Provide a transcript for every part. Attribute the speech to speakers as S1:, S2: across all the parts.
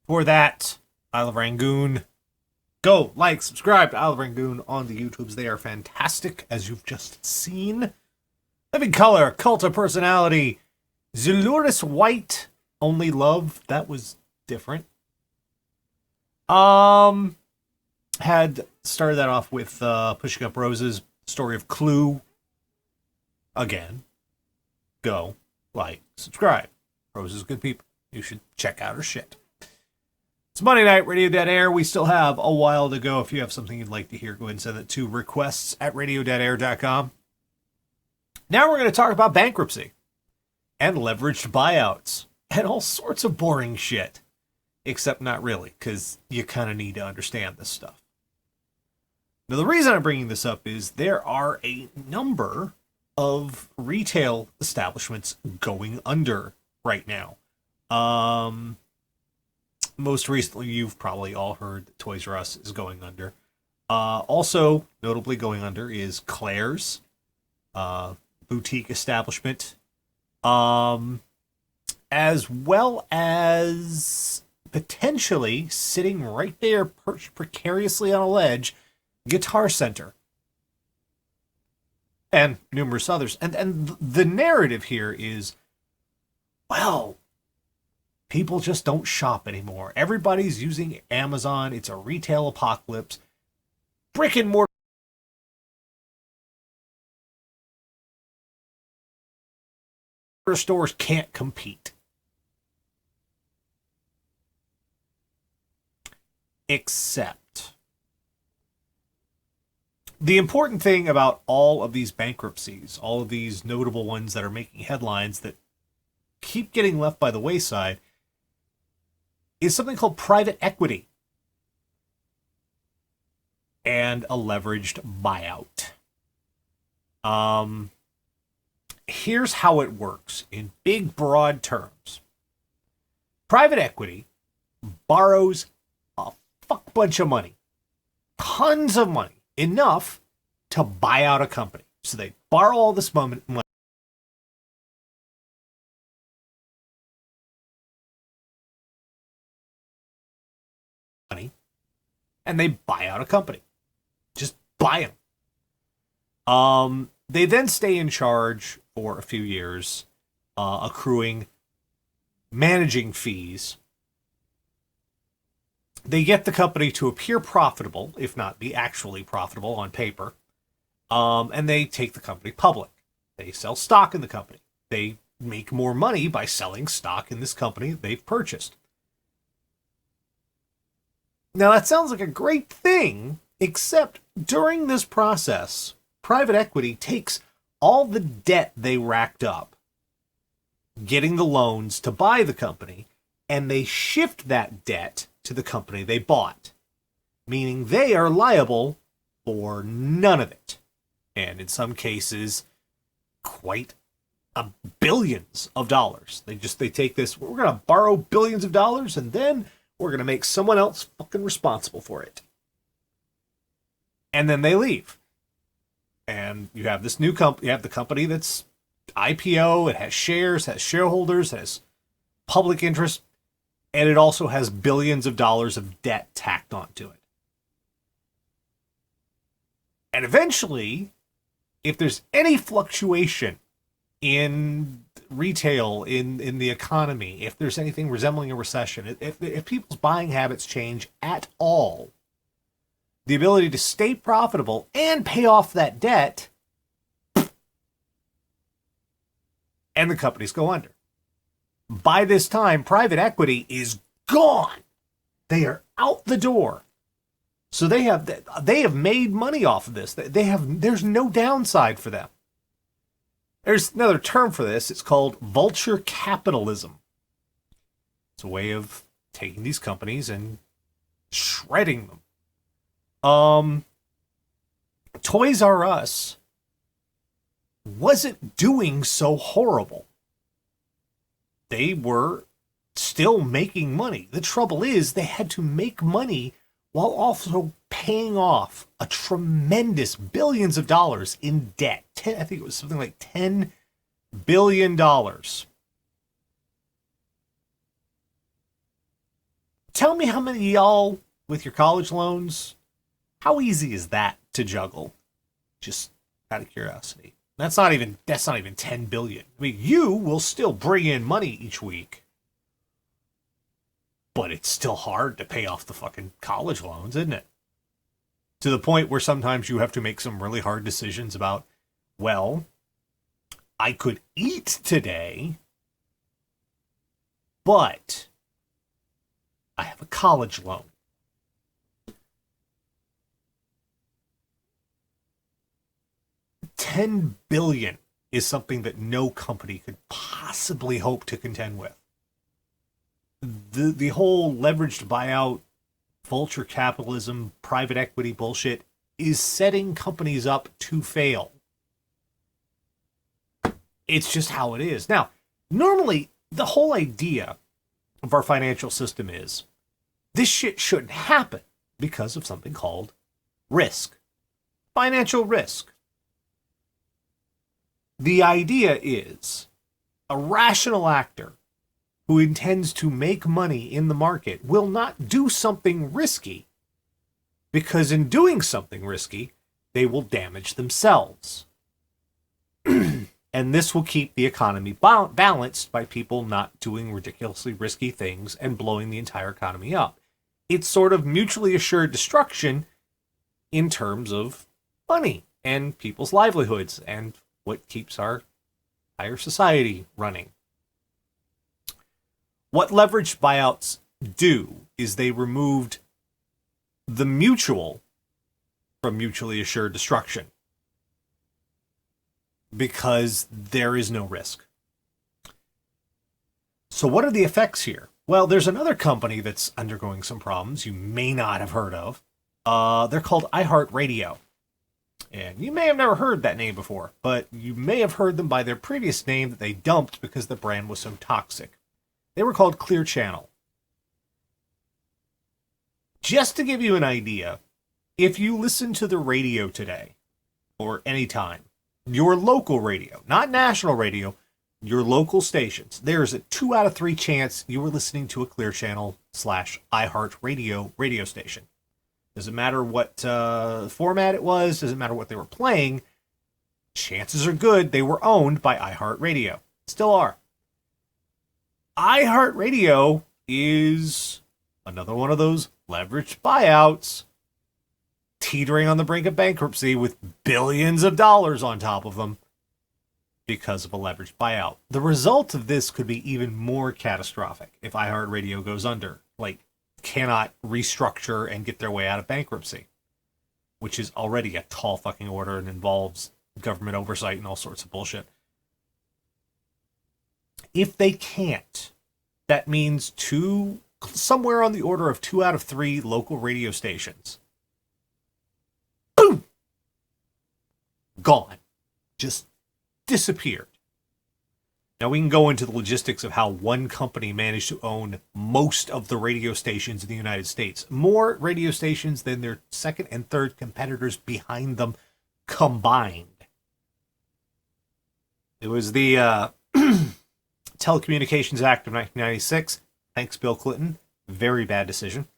S1: For that, Isle of Rangoon. Go like, subscribe to Isle of Rangoon on the YouTubes. They are fantastic, as you've just seen. Living Color, Cult of Personality, Zeluris White, Only Love. That was different. Had started that off with Pushing Up Roses, Story of Clue. Again, go like, subscribe. Rose is good people. You should check out her shit. It's Monday night, Radio Dead Air. We still have a while to go. If you have something you'd like to hear, go ahead and send it to requests@radiodeadair.com. Now we're going to talk about bankruptcy and leveraged buyouts and all sorts of boring shit. Except not really, because you kind of need to understand this stuff. Now, the reason I'm bringing this up is there are a number of retail establishments going under right now. Most recently, you've probably all heard that Toys R Us is going under. Also, notably going under is Claire's boutique establishment, as well as potentially sitting right there, perched precariously on a ledge, Guitar Center, and numerous others. And the narrative here is, well, people just don't shop anymore. Everybody's using Amazon. It's a retail apocalypse. Brick and mortar stores can't compete. Except, the important thing about all of these bankruptcies, all of these notable ones that are making headlines that keep getting left by the wayside, is something called private equity and a leveraged buyout. Here's how it works in big, broad terms. Private equity borrows a fuck bunch of money, tons of money, enough to buy out a company. So they borrow all this money, and they buy out a company. Just buy them. They then stay in charge for a few years, accruing managing fees. They get the company to appear profitable, if not be actually profitable on paper, and they take the company public. They sell stock in the company. They make more money by selling stock in this company they've purchased. Now, that sounds like a great thing, except during this process, private equity takes all the debt they racked up, getting the loans to buy the company, and they shift that debt to the company they bought, meaning they are liable for none of it. And in some cases, quite billions of dollars. They take this, we're going to borrow billions of dollars, and then we're going to make someone else fucking responsible for it. And then they leave. And you have this new company, you have the company that's IPO, it has shares, has shareholders, has public interest, and it also has billions of dollars of debt tacked onto it. And eventually, if there's any fluctuation in retail, in the economy, if there's anything resembling a recession, if people's buying habits change at all, the ability to stay profitable and pay off that debt, and the companies go under. By this time, private equity is gone. They are out the door. So they have made money off of this. There's no downside for them. There's another term for this. It's called vulture capitalism. It's a way of taking these companies and shredding them. Toys R Us wasn't doing so horrible. They were still making money. The trouble is they had to make money while also paying off a tremendous billions of dollars in debt. I think it was something like $10 billion. Tell tell me how many of y'all with your college loans, how easy is that to juggle? Just out of curiosity. That's not even 10 billion. I mean, you will still bring in money each week, but it's still hard to pay off the fucking college loans, isn't it? To the point where sometimes you have to make some really hard decisions about, well, I could eat today, but I have a college loan. $10 billion is something that no company could possibly hope to contend with. The whole leveraged buyout, vulture capitalism, private equity bullshit is setting companies up to fail. It's just how it is. Now, normally, the whole idea of our financial system is this shit shouldn't happen because of something called risk. Financial risk. The idea is a rational actor who intends to make money in the market will not do something risky, because in doing something risky, they will damage themselves. And this will keep the economy balanced by people not doing ridiculously risky things and blowing the entire economy up. It's sort of mutually assured destruction in terms of money and people's livelihoods and what keeps our entire society running. What leveraged buyouts do is they removed the mutual from mutually assured destruction because there is no risk. So what are the effects here? Well, there's another company that's undergoing some problems you may not have heard of. They're called iHeartRadio. And you may have never heard that name before, but you may have heard them by their previous name that they dumped because the brand was so toxic. They were called Clear Channel. Just to give you an idea, if you listen to the radio today, or any time, your local radio, not national radio, your local stations, there's a 2 out of 3 chance you were listening to a Clear Channel / iHeartRadio radio station. Doesn't matter what format it was, doesn't matter what they were playing, chances are good they were owned by iHeartRadio. Still are. iHeartRadio is another one of those leveraged buyouts teetering on the brink of bankruptcy with billions of dollars on top of them because of a leveraged buyout. The result of this could be even more catastrophic if iHeartRadio goes under, like cannot restructure and get their way out of bankruptcy, which is already a tall fucking order and involves government oversight and all sorts of bullshit. If they can't, that means somewhere on the order of 2 out of 3 local radio stations, boom, gone, just disappeared. Now we can go into the logistics of how one company managed to own most of the radio stations in the United States. More radio stations than their second and third competitors behind them combined. It was the Telecommunications Act of 1996. Thanks, Bill Clinton. Very bad decision.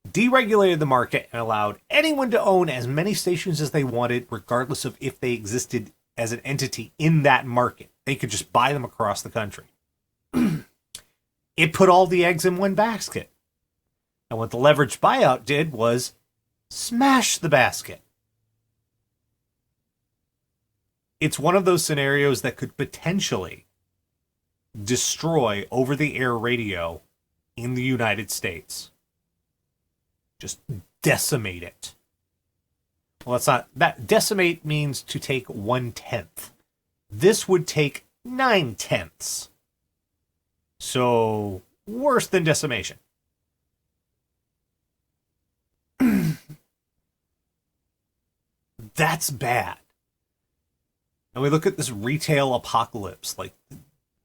S1: Deregulated the market and allowed anyone to own as many stations as they wanted, regardless of if they existed as an entity in that market. They could just buy them across the country. It put all the eggs in one basket. And what the leveraged buyout did was smash the basket. It's one of those scenarios that could potentially destroy over-the-air radio in the United States. Just decimate it. Well, that's not that. Decimate means to take 1/10. This would take 9/10. So worse than decimation. That's bad. And we look at this retail apocalypse, like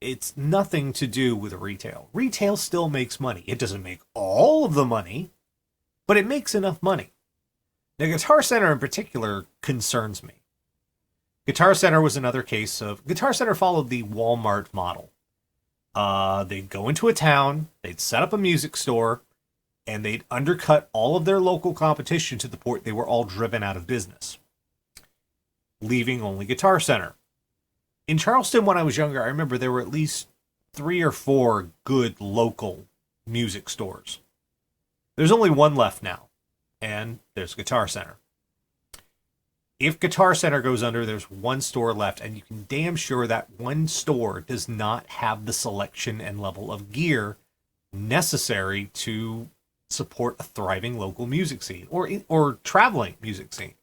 S1: it's nothing to do with retail. Retail still makes money. It doesn't make all of the money, but it makes enough money. Now, Guitar Center in particular concerns me. Guitar Center was another case of... Guitar Center followed the Walmart model. They'd go into a town, they'd set up a music store, and they'd undercut all of their local competition to the point they were all driven out of business, leaving only Guitar Center. In Charleston, when I was younger, I remember there were at least 3 or 4 good local music stores. There's only one left now, and there's Guitar Center. If Guitar Center goes under, there's one store left, and you can damn sure that one store does not have the selection and level of gear necessary to support a thriving local music scene or traveling music scene.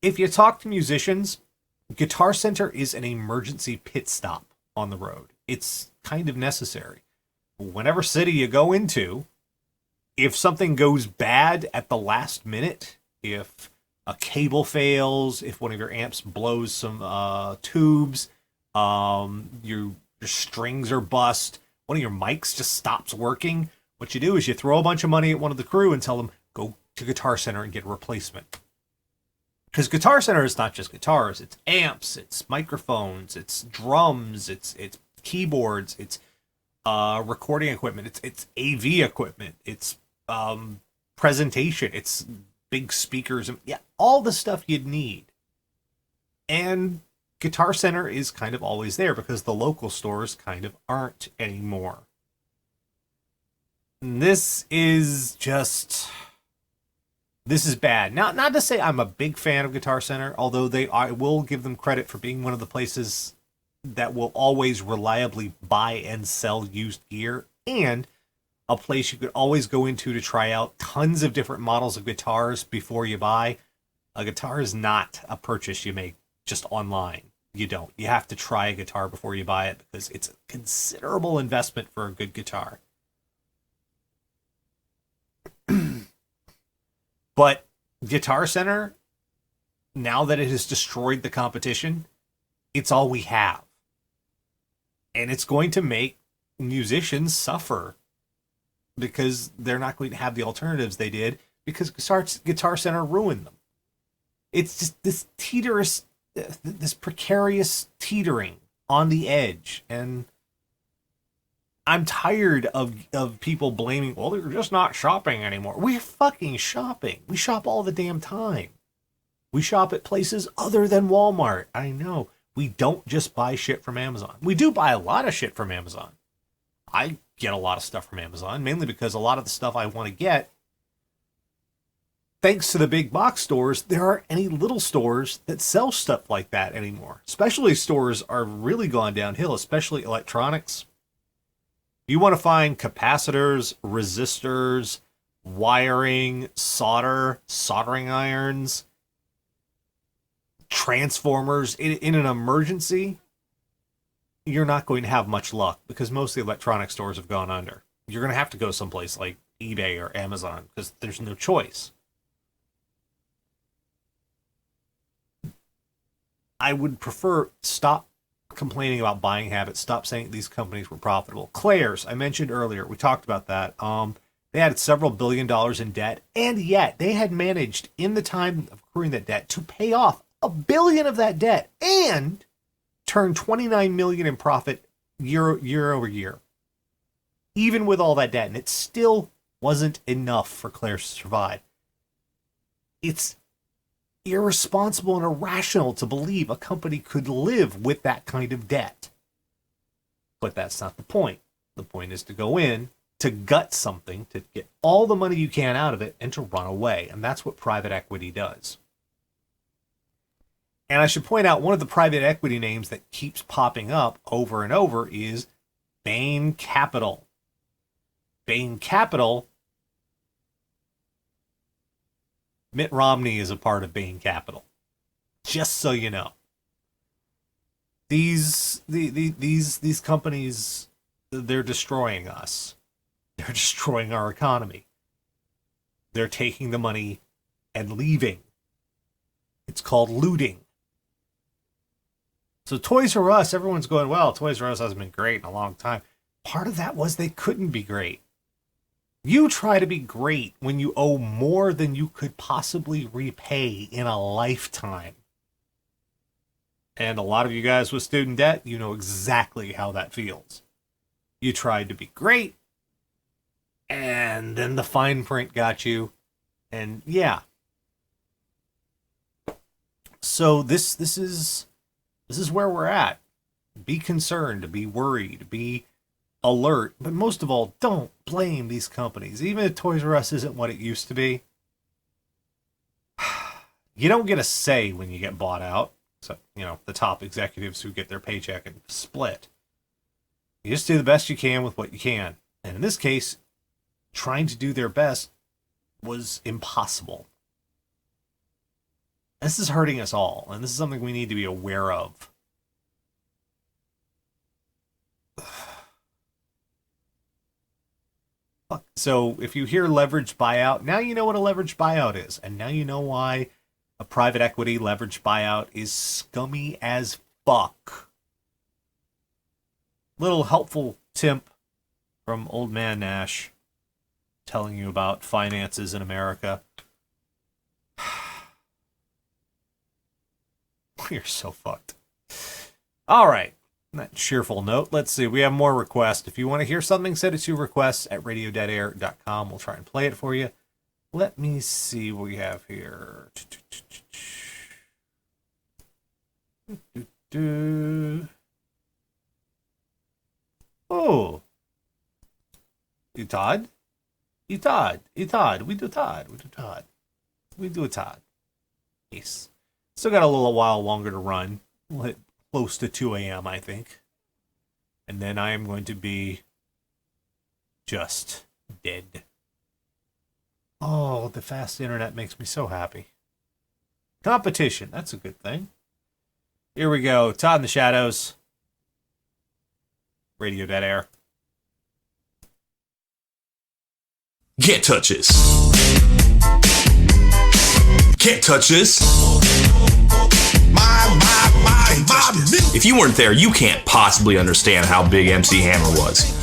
S1: If you talk to musicians, Guitar Center is an emergency pit stop on the road. It's kind of necessary. Whenever city you go into, if something goes bad at the last minute, if a cable fails, if one of your amps blows some tubes, your strings are bust, one of your mics just stops working, what you do is you throw a bunch of money at one of the crew and tell them, go to Guitar Center and get a replacement. Because Guitar Center is not just guitars, it's amps, it's microphones, it's drums, it's keyboards, it's recording equipment, it's AV equipment, it's presentation, it's big speakers, and yeah, all the stuff you'd need. And Guitar Center is kind of always there because the local stores kind of aren't anymore. This is bad. Not to say I'm a big fan of Guitar Center, although I will give them credit for being one of the places that will always reliably buy and sell used gear, and a place you could always go into to try out tons of different models of guitars before you buy. A guitar is not a purchase you make just online. You don't. You have to try a guitar before you buy it because it's a considerable investment for a good guitar. But Guitar Center, now that it has destroyed the competition, it's all we have. And it's going to make musicians suffer because they're not going to have the alternatives they did because Guitar Center ruined them. It's just this precarious teetering on the edge. And I'm tired of people blaming, well, they're just not shopping anymore. We're fucking shopping. We shop all the damn time. We shop at places other than Walmart. I know. We don't just buy shit from Amazon. We do buy a lot of shit from Amazon. I get a lot of stuff from Amazon, mainly because a lot of the stuff I want to get, thanks to the big box stores, there aren't any little stores that sell stuff like that anymore. Specialty stores are really gone downhill, especially electronics. You want to find capacitors, resistors, wiring, soldering irons, transformers in an emergency, you're not going to have much luck because most of the electronic stores have gone under. You're going to have to go someplace like eBay or Amazon because there's no choice. I would prefer stop complaining about buying habits. Stop saying these companies were profitable. Claire's, I mentioned earlier, we talked about that. They had several $1 billion in debt, and yet they had managed in the time of accruing that debt to pay off $1 billion of that debt and turn $29 million in profit year over year. Even with all that debt, and it still wasn't enough for Claire's to survive. It's irresponsible and irrational to believe a company could live with that kind of debt. But that's not the point. The point is to go in, to gut something, to get all the money you can out of it, and to run away. And that's what private equity does. And I should point out, one of the private equity names that keeps popping up over and over is Bain Capital. Bain Capital, Mitt Romney is a part of Bain Capital. Just so you know. These companies, they're destroying us. They're destroying our economy. They're taking the money and leaving. It's called looting. So Toys R Us, everyone's going, well, Toys R Us hasn't been great in a long time. Part of that was they couldn't be great. You try to be great when you owe more than you could possibly repay in a lifetime. And a lot of you guys with student debt, you know exactly how that feels. You tried to be great, and then the fine print got you. And yeah. So this is where we're at. Be concerned, be worried, be alert, but most of all, don't blame these companies. Even if Toys R Us isn't what it used to be, you don't get a say when you get bought out. So, the top executives who get their paycheck and split. You just do the best you can with what you can. And in this case, trying to do their best was impossible. This is hurting us all, and this is something we need to be aware of. So if you hear leveraged buyout, now you know what a leveraged buyout is, and now you know why a private equity leveraged buyout is scummy as fuck. Little helpful tip from Old Man Nash telling you about finances in America. We're so fucked. All right. On that cheerful note, let's see. We have more requests. If you want to hear something, send it to requests at radiodeadair.com. We'll try and play it for you. Let me see what we have here. Oh. You Todd? We do Todd. We do a Todd. Nice. Still got a little while longer to run. We'll hit close to 2 a.m., I think. And then I am going to be just dead. Oh, the fast internet makes me so happy. Competition, that's a good thing. Here we go. Todd in the Shadows. Radio Dead Air.
S2: Can't touch this. Can't touch this. If you weren't there, you can't possibly understand how big MC Hammer was.